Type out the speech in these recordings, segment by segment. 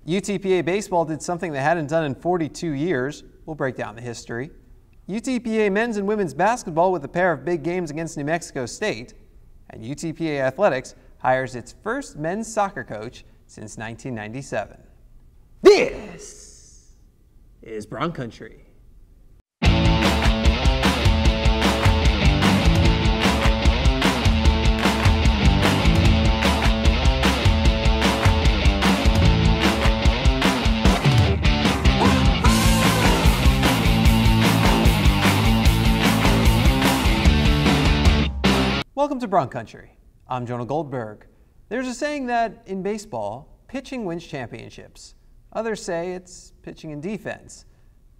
UTPA baseball did something they hadn't done in 42 years. We'll break down the history. UTPA men's and women's basketball with a pair of big games against New Mexico State. And UTPA Athletics hires its first men's soccer coach since 1997. This is Bronc Country. Welcome to Bronc Country. I'm Jonah Goldberg. There's a saying that in baseball, pitching wins championships. Others say it's pitching and defense.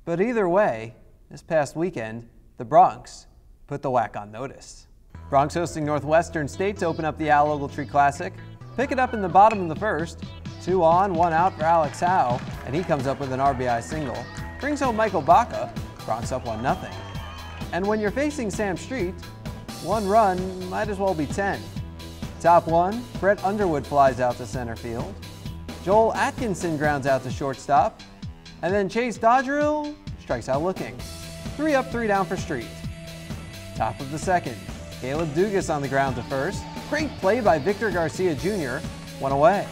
But either way, this past weekend, the Broncs put the whack on notice. Broncs hosting Northwestern State to open up the Ogletree Classic. Pick it up in the bottom of the first. 2 on, 1 out for Alex Howe, and he comes up with an RBI single. Brings home Michael Baca. Broncs up 1-0. And when you're facing Sam Street, 1 run might as well be 10. Top 1, Brett Underwood flies out to center field. Joel Atkinson grounds out to shortstop. And then Chase Dodgerill strikes out looking. 3 up, 3 down for Street. Top of the second, Caleb Dugas on the ground to first. Great play by Victor Garcia Jr., 1 away.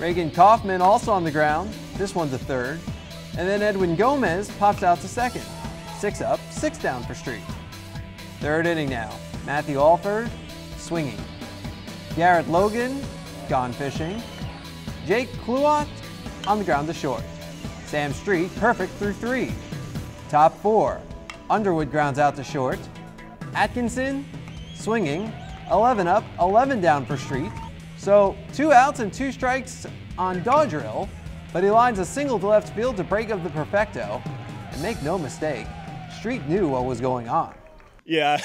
Reagan Kaufman also on the ground, this one to third. And then Edwin Gomez pops out to second. 6 up, 6 down for Street. Third inning now. Matthew Alford, swinging. Garrett Logan, gone fishing. Jake Kluot on the ground to short. Sam Street, perfect through 3. Top 4. Underwood grounds out to short. Atkinson, swinging. 11 up, 11 down for Street. So 2 outs and 2 strikes on Dodgerill, but he lines a single to left field to break up the perfecto. And make no mistake, Street knew what was going on. Yeah,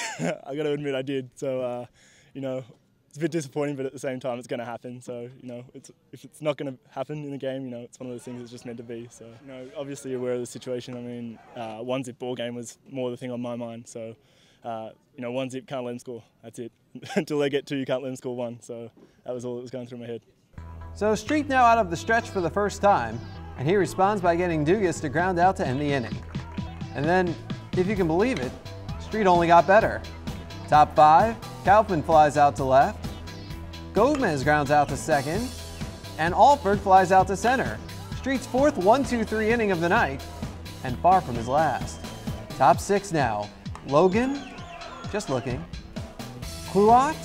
I got to admit I did. So, you know, it's a bit disappointing, but at the same time, it's going to happen. So, you know, if it's not going to happen in the game, you know, it's one of those things that's just meant to be. So, you know, obviously aware of the situation. I mean, 1-zip ball game was more the thing on my mind. So, you know, 1-zip, can't let them score. That's it. Until they get 2, you can't let them score 1. So that was all that was going through my head. So Street now out of the stretch for the first time, and he responds by getting Dugas to ground out to end the inning. And then, if you can believe it, Street only got better. Top 5, Kaufman flies out to left. Gomez grounds out to second. And Alford flies out to center. Street's 4th 1-2-3 inning of the night, and far from his last. Top 6 now. Logan, just looking. Kluot,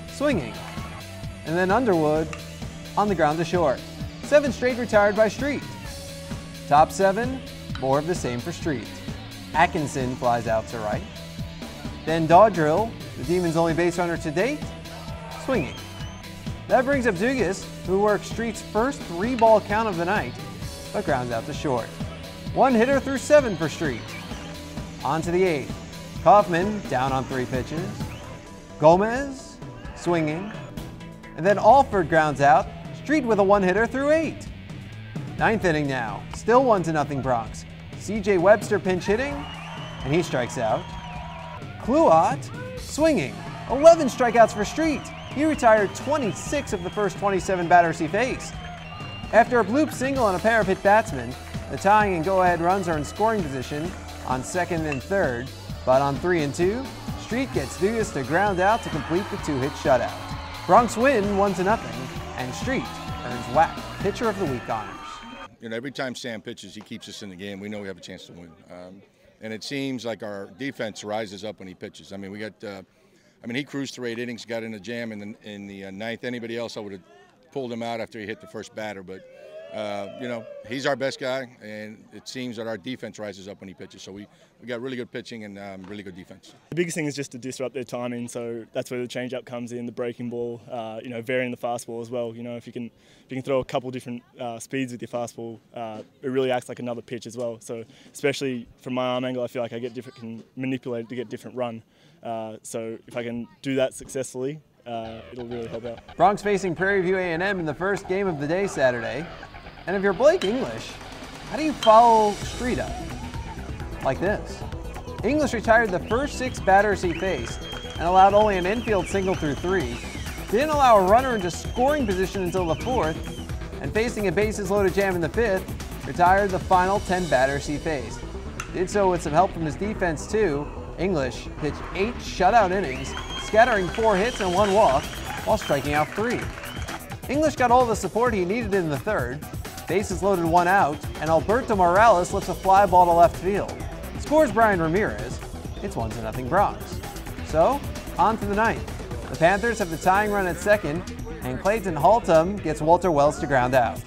swinging. And then Underwood on the ground to short. 7 straight retired by Street. Top 7, more of the same for Street. Atkinson flies out to right. Then Dodgerill, the Demons' only base runner to date, swinging. That brings up Dugas, who works Street's first 3-ball count of the night, but grounds out to short. 1 hitter through 7 for Street. On to the 8th. Kaufman down on 3 pitches. Gomez swinging. And then Alford grounds out. Street with a 1-hitter through 8. 9th inning now. Still 1-0 Broncs. C.J. Webster pinch hitting, and he strikes out. Kluot swinging. 11 strikeouts for Street. He retired 26 of the first 27 batters he faced. After a bloop single and a pair of hit batsmen, the tying and go-ahead runs are in scoring position on 2nd and 3rd, but on 3 and 2, Street gets Dugas to ground out to complete the 2-hit shutout. Broncs win 1-0, and Street earns WAC Pitcher of the Week honors. You know, every time Sam pitches, he keeps us in the game. We know we have a chance to win. And it seems like our defense rises up when he pitches. I mean, he cruised through 8 innings, got in a jam in the 9th. Anybody else, I would have pulled him out after he hit the first batter. But, you know, he's our best guy, and it seems that our defense rises up when he pitches. So we got really good pitching and really good defense. The biggest thing is just to disrupt their timing, so that's where the changeup comes in, the breaking ball, you know, varying the fastball as well. You know, if you can throw a couple different speeds with your fastball, it really acts like another pitch as well. So especially from my arm angle, I feel like I can manipulate it to get different run. So if I can do that successfully, it'll really help out. Broncs facing Prairie View A&M in the first game of the day Saturday. And if you're Blake English, how do you follow Street up? Like this. English retired the first 6 batters he faced and allowed only an infield single through 3. Didn't allow a runner into scoring position until the 4th, and facing a bases-loaded jam in the 5th, retired the final 10 batters he faced. Did so with some help from his defense, too. English pitched 8 shutout innings, scattering 4 hits and 1 walk, while striking out 3. English got all the support he needed in the 3rd. Bases loaded 1 out, and Alberto Morales lifts a fly ball to left field. Scores Brian Ramirez. It's 1-0 Bronx. So, on to the 9th. The Panthers have the tying run at 2nd, and Clayton Haltom gets Walter Wells to ground out.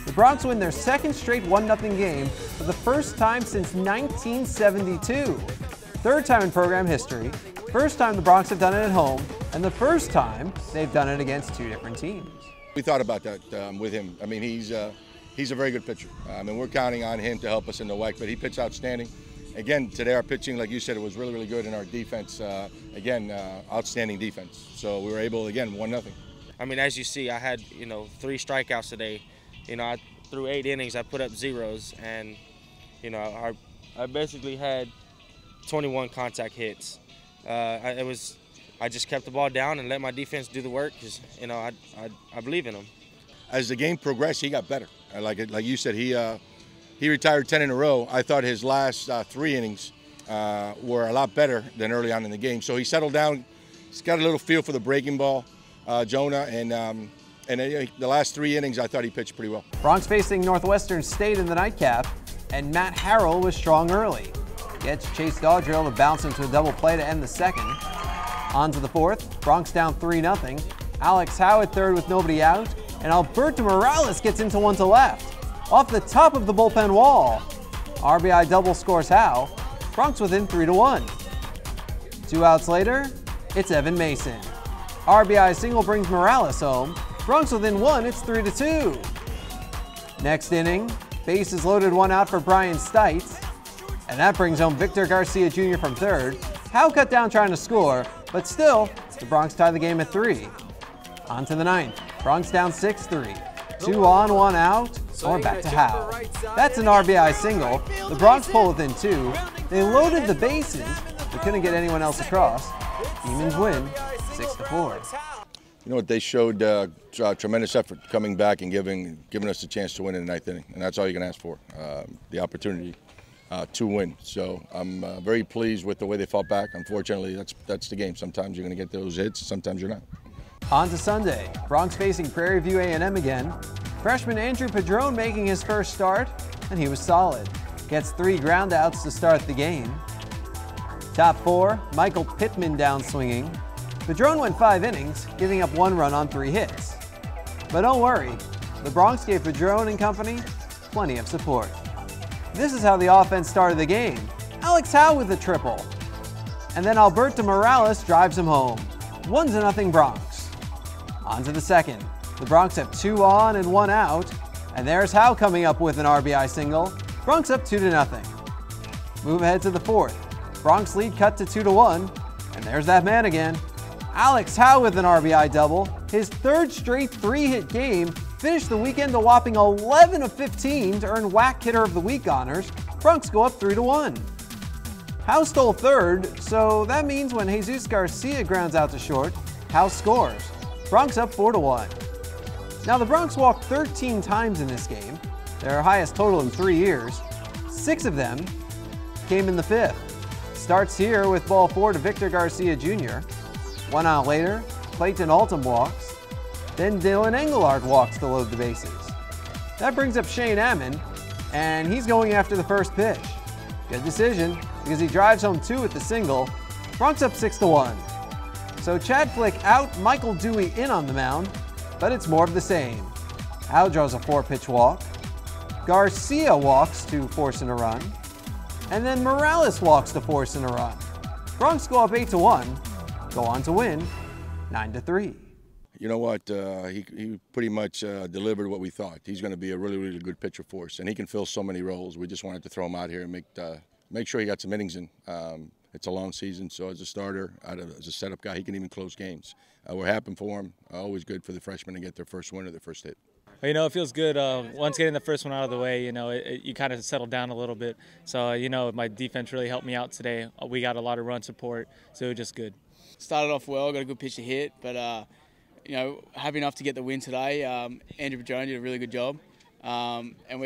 The Bronx win their 2nd straight 1-0 game for the first time since 1972. 3rd time in program history, 1st time the Bronx have done it at home, and the 1st time they've done it against 2 different teams. We thought about that with him. I mean, he's a very good pitcher. I mean, we're counting on him to help us in the WAC, but he pitched outstanding. Again, today our pitching, like you said, it was really, really good, and our defense, outstanding defense. So we were able, again, 1-0. I mean, as you see, I had, 3 strikeouts today. I threw 8 innings, I put up zeros, and, I basically had 21 contact hits. I just kept the ball down and let my defense do the work because, I believe in them. As the game progressed, he got better. Like you said, he retired 10 in a row. I thought his last 3 innings were a lot better than early on in the game. So he settled down. He's got a little feel for the breaking ball, Jonah, and the last 3 innings, I thought he pitched pretty well. Bronx facing Northwestern State in the nightcap, and Matt Harrell was strong early. Gets Chase Dodrill to bounce into a double play to end the 2nd. On to the 4th, Bronx down 3-0. Alex Howe at 3rd with nobody out, and Alberto Morales gets into 1 to left. Off the top of the bullpen wall. RBI double scores Howe. Bronx within 3-1. 2 outs later, it's Evan Mason. RBI single brings Morales home. Bronx within 1, it's 3-2. Next inning, bases loaded 1 out for Brian Stites, and that brings home Victor Garcia Jr. from 3rd. Howe cut down trying to score, but still, the Bronx tie the game at 3. On to the 9th. Bronx down 6-3. 2 on, 1 out, or back to Howe. That's an RBI single. The Bronx pull within 2. They loaded the bases, but couldn't get anyone else across. Demons win 6-4. You know what? They showed tremendous effort coming back and giving us a chance to win in the 9th inning, and that's all you can ask for, the opportunity to win. So I'm very pleased with the way they fought back. Unfortunately, that's the game. Sometimes you're going to get those hits, sometimes you're not. On to Sunday. Bronx facing Prairie View A&M again. Freshman Andrew Padron making his first start, and he was solid. Gets 3 groundouts to start the game. Top 4, Michael Pittman down swinging. Padron went 5 innings, giving up 1 run on 3 hits. But don't worry, the Bronx gave Padron and company plenty of support. This is how the offense started the game. Alex Howe with a triple. And then Alberto Morales drives him home. 1-0 Bronx. On to the 2nd. The Bronx have 2 on and 1 out. And there's Howe coming up with an RBI single. Bronx up 2-0. Move ahead to the 4th. Bronx lead cut to 2-1. And there's that man again. Alex Howe with an RBI double. His 3rd straight 3-hit game. Finished the weekend a whopping 11 of 15 to earn WAC Hitter of the Week honors. Bronx go up 3-1. Howe stole 3rd, so that means when Jesus Garcia grounds out to short, Howe scores. Bronx up 4-1. Now the Bronx walked 13 times in this game, their highest total in 3 years. 6 of them came in the 5th. Starts here with ball 4 to Victor Garcia Jr. 1 out later, Clayton Haltom walks. Then Dylan Engelhardt walks to load the bases. That brings up Shane Ammon, and he's going after the first pitch. Good decision, because he drives home 2 with the single. Bronx up 6-1. So Chad Flick out, Michael Dewey in on the mound, but it's more of the same. Howe draws a 4-pitch walk. Garcia walks to force in a run. And then Morales walks to force in a run. Bronx go up 8-1, go on to win 9-3. You know what? He pretty much delivered what we thought. He's going to be a really, really good pitcher for us, and he can fill so many roles. We just wanted to throw him out here and make sure he got some innings in. It's a long season, so as a starter, as a setup guy, he can even close games. We're happy for him. Always good for the freshmen to get their first win or their first hit. It feels good. Once getting the first one out of the way, you kind of settle down a little bit. So, my defense really helped me out today. We got a lot of run support, so it was just good. Started off well, got a good pitch to hit, but happy enough to get the win today. Andrew Padron did a really good job, and it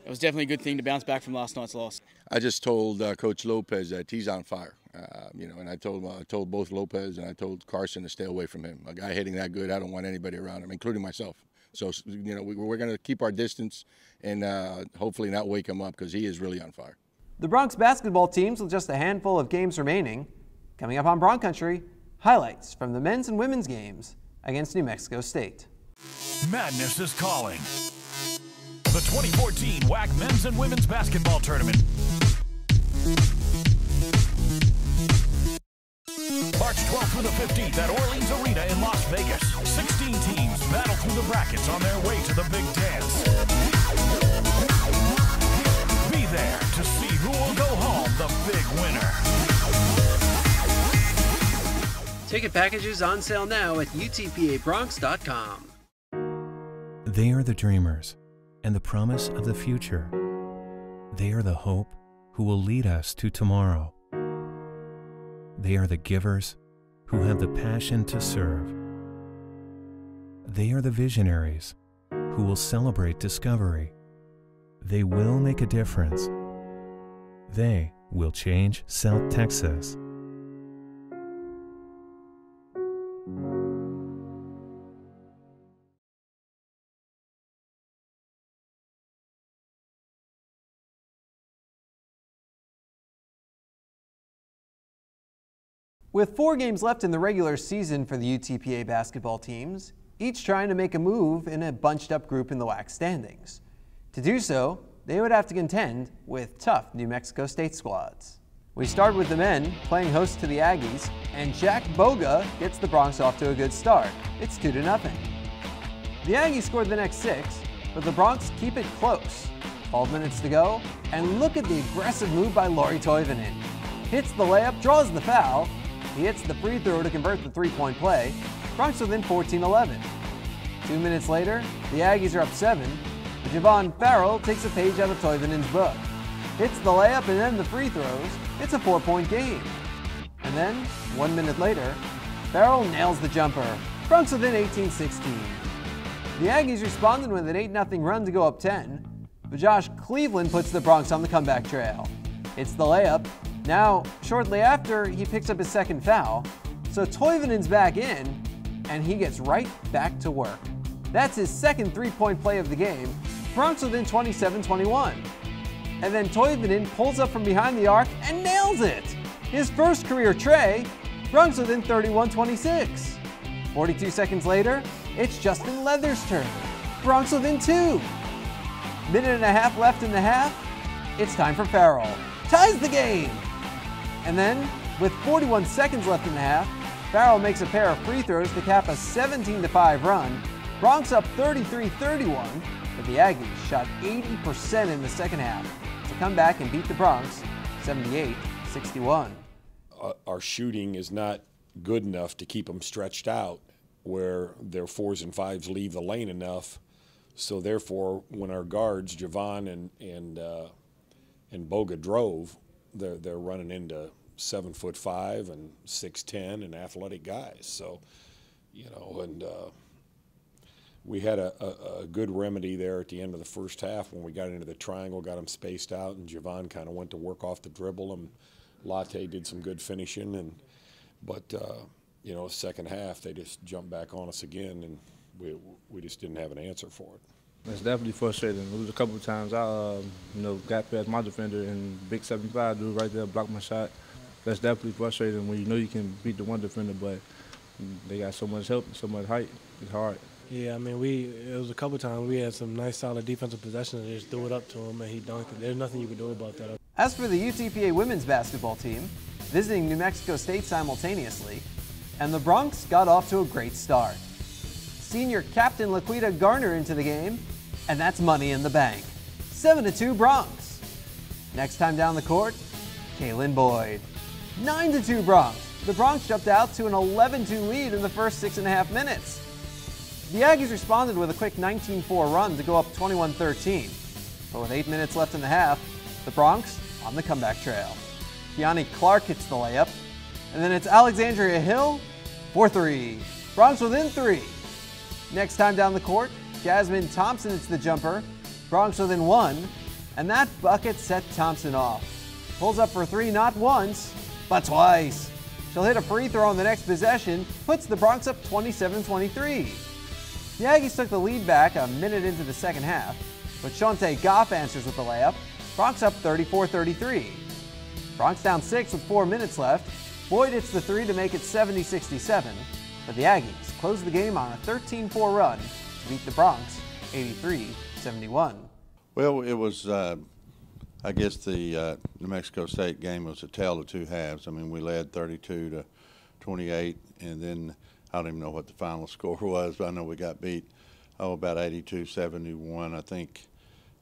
was definitely a good thing to bounce back from last night's loss. I just told Coach Lopez that he's on fire, and I told both Lopez and I told Carson to stay away from him. A guy hitting that good, I don't want anybody around him, including myself. So, we're going to keep our distance and hopefully not wake him up because he is really on fire. The Bronx basketball teams with just a handful of games remaining. Coming up on Bronc Country, highlights from the men's and women's games against New Mexico State. Madness is calling. The 2014 WAC Men's and Women's Basketball Tournament. March 12th through the 15th at Orleans Arena in Las Vegas. 16 teams battle through the brackets on their way to the big dance. Be there to see who will go home the big winner. Ticket packages on sale now at UTPABronx.com. They are the dreamers and the promise of the future. They are the hope who will lead us to tomorrow. They are the givers who have the passion to serve. They are the visionaries who will celebrate discovery. They will make a difference. They will change South Texas. With 4 games left in the regular season for the UTPA basketball teams, each trying to make a move in a bunched-up group in the WAC standings. To do so, they would have to contend with tough New Mexico State squads. We start with the men playing host to the Aggies, and Jack Boga gets the Bronx off to a good start. It's 2-0. The Aggies scored the next 6, but the Bronx keep it close. 12 minutes to go, and look at the aggressive move by Lauri Toivonen. Hits the layup, draws the foul. He hits the free throw to convert the three-point play. Bronx within 14-11. 2 minutes later, the Aggies are up 7. Javon Farrell takes a page out of Toivonen's book. Hits the layup and then the free throws. It's a 4-point game. And then, 1 minute later, Farrell nails the jumper. Bronx within 18-16. The Aggies responded with an 8-0 run to go up 10. But Josh Cleveland puts the Bronx on the comeback trail. It's the layup. Now, shortly after, he picks up his second foul, so Toivonen's back in, and he gets right back to work. That's his second three-point play of the game. Bronx within 27-21. And then Toivonen pulls up from behind the arc and nails it! His first career tray. Bronx within 31-26. 42 seconds later, it's Justin Leather's turn. Bronx within 2. Minute and a half left in the half. It's time for Farrell. Ties the game! And then, with 41 seconds left in the half, Farrell makes a pair of free throws to cap a 17-5 run. Bronx up 33-31, but the Aggies shot 80% in the second half to come back and beat the Bronx 78-61. Our shooting is not good enough to keep them stretched out where their 4s and 5s leave the lane enough. So therefore, when our guards, Javon and Boga drove, they're running into 7'5" and 6'10" and athletic guys. So, we had a good remedy there at the end of the first half when we got into the triangle, got them spaced out, and Javon kind of went to work off the dribble, and Latte did some good finishing. But second half they just jumped back on us again, and we just didn't have an answer for it. It's definitely frustrating. It was a couple of times I, got past my defender and big 7'5" dude right there blocked my shot. That's definitely frustrating when you know you can beat the one defender, but they got so much help and so much height. It's hard. Yeah, it was a couple of times we had some nice, solid defensive possession and they just threw it up to him and he dunked it. There's nothing you can do about that. As for the UTPA women's basketball team, visiting New Mexico State simultaneously, and the Bronx got off to a great start. Senior captain Laquita Garner into the game, and that's money in the bank. 7-2 Bronx. Next time down the court, Kaylin Boyd. 9-2 Bronx. The Bronx jumped out to an 11-2 lead in the first 6.5 minutes. The Aggies responded with a quick 19-4 run to go up 21-13. But with 8 minutes left in the half, the Bronx on the comeback trail. Keani Clark hits the layup, and then it's Alexandria Hill for 3. Broncs within 3. Next time down the court, Jasmine Thompson hits the jumper. Broncs within 1. And that bucket set Thompson off. Pulls up for 3 not once, but twice. She'll hit a free throw on the next possession, puts the Broncs up 27-23. The Aggies took the lead back a minute into the second half, but Shante Goff answers with the layup. Broncs up 34-33. Broncs down 6 with 4 minutes left. Boyd hits the 3 to make it 70-67, but the Aggies close the game on a 13-4 run to beat the Broncs 83-71. Well, it was, I guess the New Mexico State game was a tale of two halves. I mean, we led 32-28, and then I don't even know what the final score was, but I know we got beat, about 82-71. I think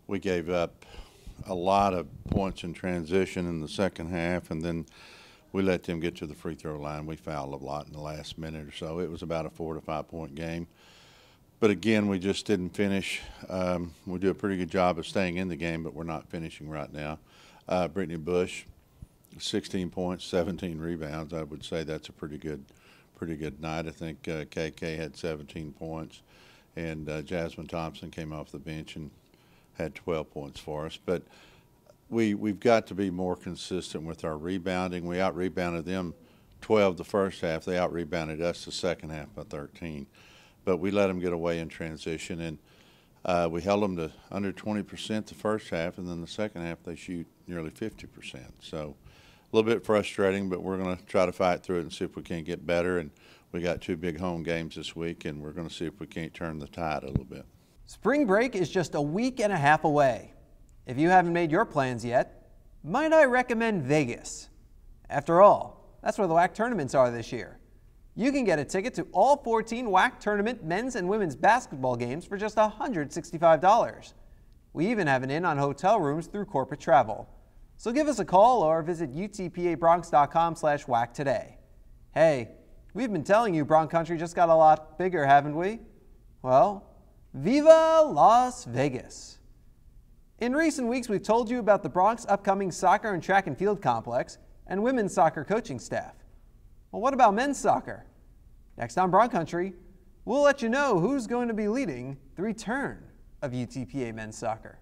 we gave up a lot of points in transition in the second half, and then we let them get to the free throw line. We fouled a lot in the last minute or so. It was about a 4 to 5 point game. But again, we just didn't finish. We do a pretty good job of staying in the game, but we're not finishing right now. Brittany Bush, 16 points, 17 rebounds. I would say that's a pretty good night. I think KK had 17 points, and Jasmine Thompson came off the bench and had 12 points for us. But we've got to be more consistent with our rebounding. We out-rebounded them 12 the first half. They out-rebounded us the second half by 13. But we let them get away in transition, and we held them to under 20% the first half, and then the second half they shoot nearly 50%. So a little bit frustrating, but we're going to try to fight through it and see if we can't get better. And we got 2 big home games this week, and we're going to see if we can't turn the tide a little bit. Spring break is just a week and a half away. If you haven't made your plans yet, might I recommend Vegas? After all, that's where the WAC tournaments are this year. You can get a ticket to all 14 WAC tournament men's and women's basketball games for just $165. We even have an in on hotel rooms through corporate travel. So give us a call or visit UTPABronx.com/WAC today. Hey, we've been telling you Bronc Country just got a lot bigger, haven't we? Well, Viva Las Vegas! In recent weeks, we've told you about the Broncs' upcoming soccer and track and field complex and women's soccer coaching staff. Well, what about men's soccer? Next on Bronc Country, we'll let you know who's going to be leading the return of UTPA men's soccer.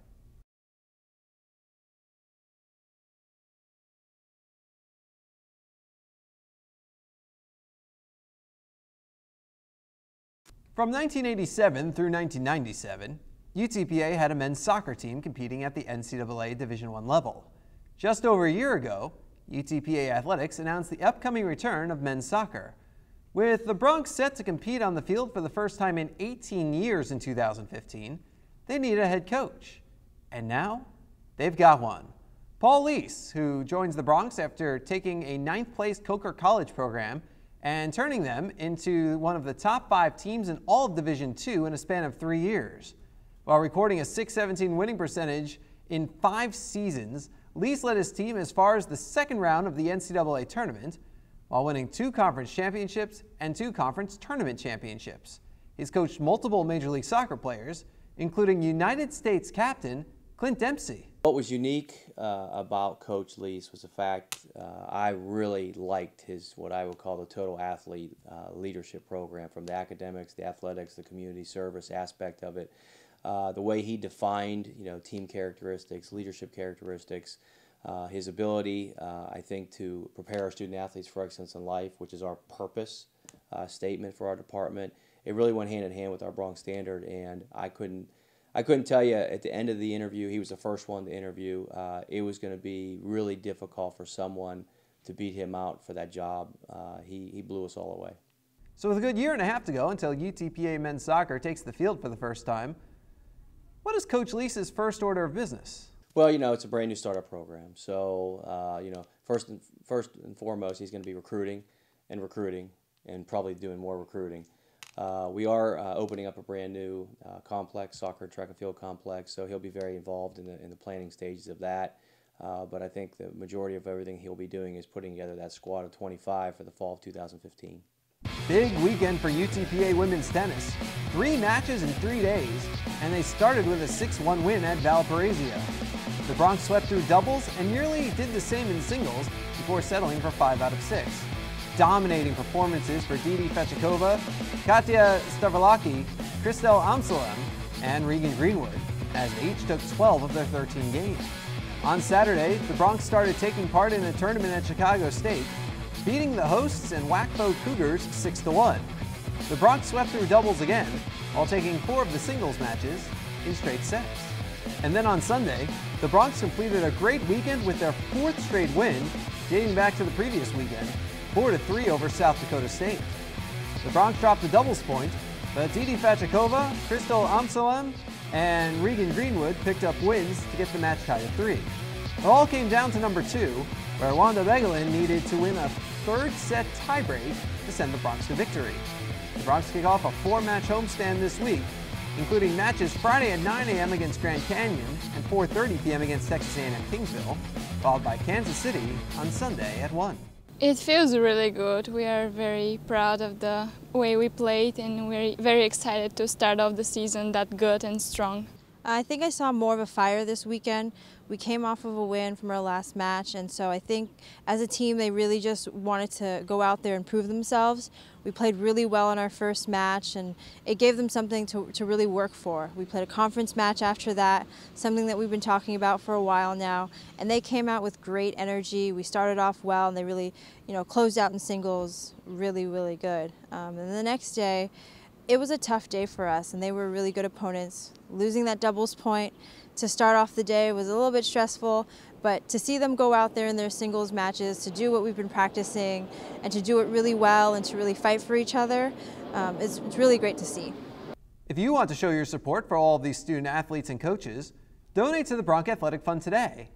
From 1987 through 1997, UTPA had a men's soccer team competing at the NCAA Division I level. Just over a year ago, UTPAAthletics announced the upcoming return of men's soccer. With the Broncs set to compete on the field for the first time in 18 years in 2015, they need a head coach. And now, they've got one. Paul Lease, who joins the Broncs after taking a 9th-place Coker College program and turning them into one of the top 5 teams in all of Division II in a span of 3 years. While recording a .617 winning percentage in 5 seasons, Lease led his team as far as the second round of the NCAA tournament, while winning 2 conference championships and 2 conference tournament championships. He's coached multiple Major League Soccer players, including United States captain Clint Dempsey. What was unique about Coach Lease was the fact I really liked his, what I would call the total athlete leadership program, from the academics, the athletics, the community service aspect of it. The way he defined, team characteristics, leadership characteristics, his ability, I think, to prepare our student athletes for excellence in life, which is our purpose statement for our department. It really went hand in hand with our Bronx standard, and I couldn't tell you at the end of the interview, he was the first one to interview, it was going to be really difficult for someone to beat him out for that job. He blew us all away. So with a good year and a half to go until UTPA men's soccer takes the field for the first time, what is Coach Lease's first order of business? Well, it's a brand new startup program. So, first and foremost, he's going to be recruiting and probably doing more recruiting. We are opening up a brand new complex, soccer track and field complex, so he'll be very involved in the planning stages of that. But I think the majority of everything he'll be doing is putting together that squad of 25 for the fall of 2015. Big weekend for UTPA women's tennis. 3 matches in 3 days, and they started with a 6-1 win at Valparaiso. The Broncs swept through doubles and nearly did the same in singles before settling for 5 out of 6. dominating performances for Didi Fechikova, Katya Stavrlaki, Christelle Amsalem, and Regan Greenwood, as they each took 12 of their 13 games. On Saturday, the Broncs started taking part in a tournament at Chicago State, beating the hosts and WACFO Cougars 6-1. The Broncs swept through doubles again, while taking 4 of the singles matches in straight sets. And then on Sunday, the Broncs completed a great weekend with their 4th straight win, dating back to the previous weekend, 4-3 over South Dakota State. The Broncs dropped the doubles point, but Didi Fechikova, Christelle Amsalem, and Regan Greenwood picked up wins to get the match tied at 3. It all came down to number 2, where Wanda McAllen needed to win a 3rd set tiebreak to send the Broncs to victory. The Broncs kick off a 4-match homestand this week, including matches Friday at 9 a.m. against Grand Canyon and 4:30 p.m. against Texas A&M Kingsville, followed by Kansas City on Sunday at 1. It feels really good. We are very proud of the way we played, and we're very excited to start off the season that good and strong. I think I saw more of a fire this weekend. We came off of a win from our last match, and so I think as a team they really just wanted to go out there and prove themselves. We played really well in our first match, and it gave them something to really work for. We played a conference match after that, something that we've been talking about for a while now, and they came out with great energy. We started off well, and they really, closed out in singles really, really good. And the next day, it was a tough day for us, and they were really good opponents. Losing that doubles point to start off the day was a little bit stressful, but to see them go out there in their singles matches, to do what we've been practicing, and to do it really well and to really fight for each other, it's really great to see. If you want to show your support for all of these student athletes and coaches, donate to the Bronc Athletic Fund today.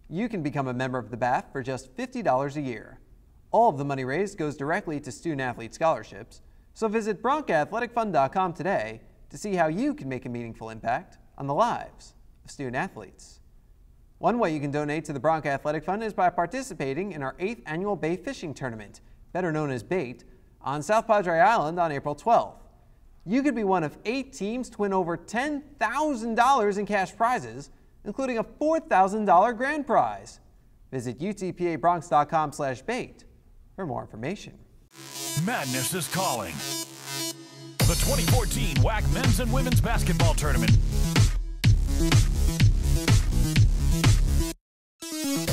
You can become a member of the BAF for just $50 a year. All of the money raised goes directly to student athlete scholarships, so visit BroncAthleticFund.com today to see how you can make a meaningful impact on the lives of student athletes. One way you can donate to the Bronc Athletic Fund is by participating in our 8th annual Bay Fishing Tournament, better known as BAIT, on South Padre Island on April 12th. You could be one of 8 teams to win over $10,000 in cash prizes, including a $4,000 grand prize. Visit UTPABronx.com/BAIT for more information. Madness is calling. The 2014 WAC Men's and Women's Basketball Tournament.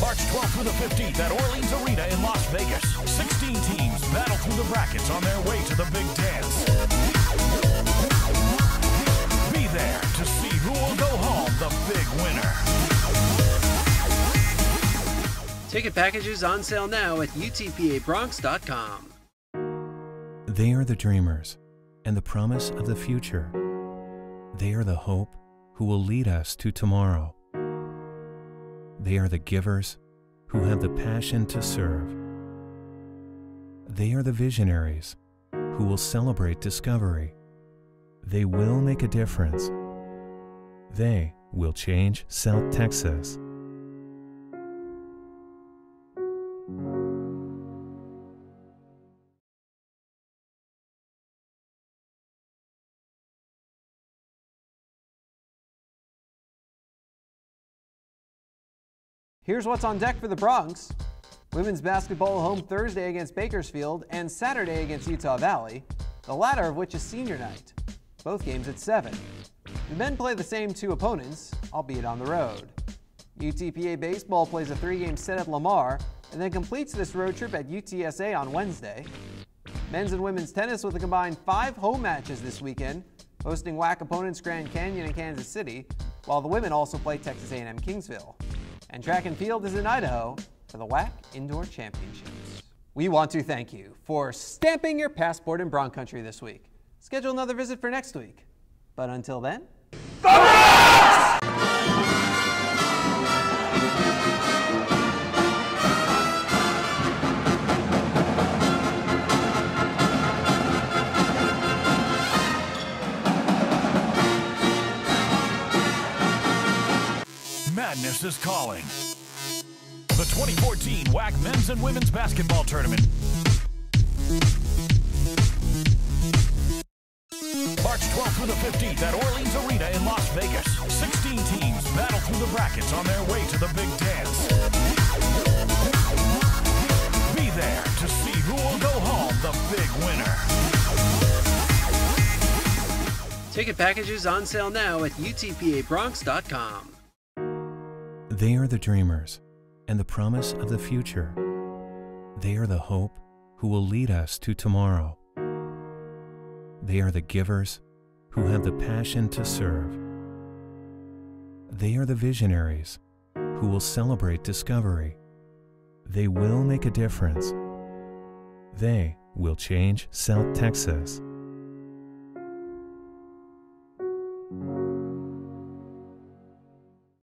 March 12th through the 15th at Orleans Arena in Las Vegas. 16 teams battle through the brackets on their way to the big dance. Be there to see who will go home the big winner. Ticket packages on sale now at UTPABronx.com. They are the dreamers and the promise of the future. They are the hope who will lead us to tomorrow. They are the givers who have the passion to serve. They are the visionaries who will celebrate discovery. They will make a difference. They will change South Texas. Here's what's on deck for the Broncs. Women's basketball home Thursday against Bakersfield and Saturday against Utah Valley, the latter of which is senior night. Both games at 7. The men play the same 2 opponents, albeit on the road. UTPA baseball plays a 3-game set at Lamar and then completes this road trip at UTSA on Wednesday. Men's and women's tennis with a combined 5 home matches this weekend, hosting WAC opponents Grand Canyon and Kansas City, while the women also play Texas A&M Kingsville. And track and field is in Idaho for the WAC Indoor Championships. We want to thank you for stamping your passport in Bronc Country this week. Schedule another visit for next week. But until then, Madness is calling. The 2014 WAC Men's and Women's Basketball Tournament. March 12th through the 15th at Orleans Arena in Las Vegas. 16 teams battle through the brackets on their way to the big dance. Be there to see who will go home Ticket packages on sale now at UTPABronx.com. They are the dreamers and the promise of the future. They are the hope who will lead us to tomorrow. They are the givers who have the passion to serve. They are the visionaries who will celebrate discovery. They will make a difference. They will change South Texas.